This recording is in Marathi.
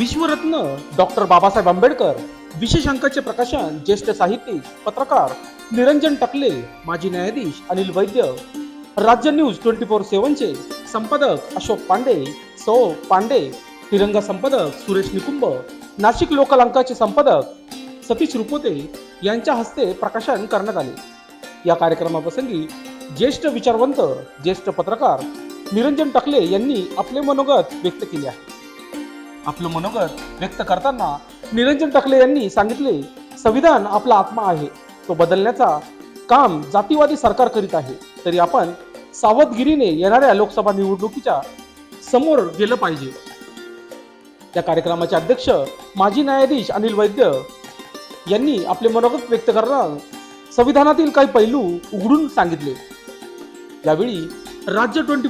विश्वरत्न डॉक्टर बाबासाहेब आंबेडकर विशेष अंकाचे प्रकाशन ज्येष्ठ साहित्यिक पत्रकार निरंजन टकले, माजी न्यायाधीश अनिल वैद्य, राज्य न्यूज 24/7 संपादक अशोक पांडे, सौ पांडे, तिरंगा संपादक सुरेश निकुंभ, नाशिक लोकल अंकाचे संपादक सतीश रुपोते यांच्या हस्ते प्रकाशन करण्यात आले। या कार्यक्रमाप्रसंगी ज्येष्ठ विचारवंत ज्येष्ठ पत्रकार निरंजन टकले यांनी आपले मनोगत व्यक्त केले आहे। आपलं मनोगत व्यक्त करताना निरंजन टकले यांनी सांगितले, संविधान आपला आत्मा आहे, तो बदलण्याचा काम जातीवादी सरकार करीत आहे, तरी आपण सावधगिरीने येणाऱ्या लोकसभा निवडणुकीच्या समोर गेलं पाहिजे। या कार्यक्रमाचे अध्यक्ष माजी न्यायाधीश अनिल वैद्य यांनी आपले मनोगत व्यक्त करताना संविधानातील काही पैलू उघडून सांगितले। यावेळी राज्य 24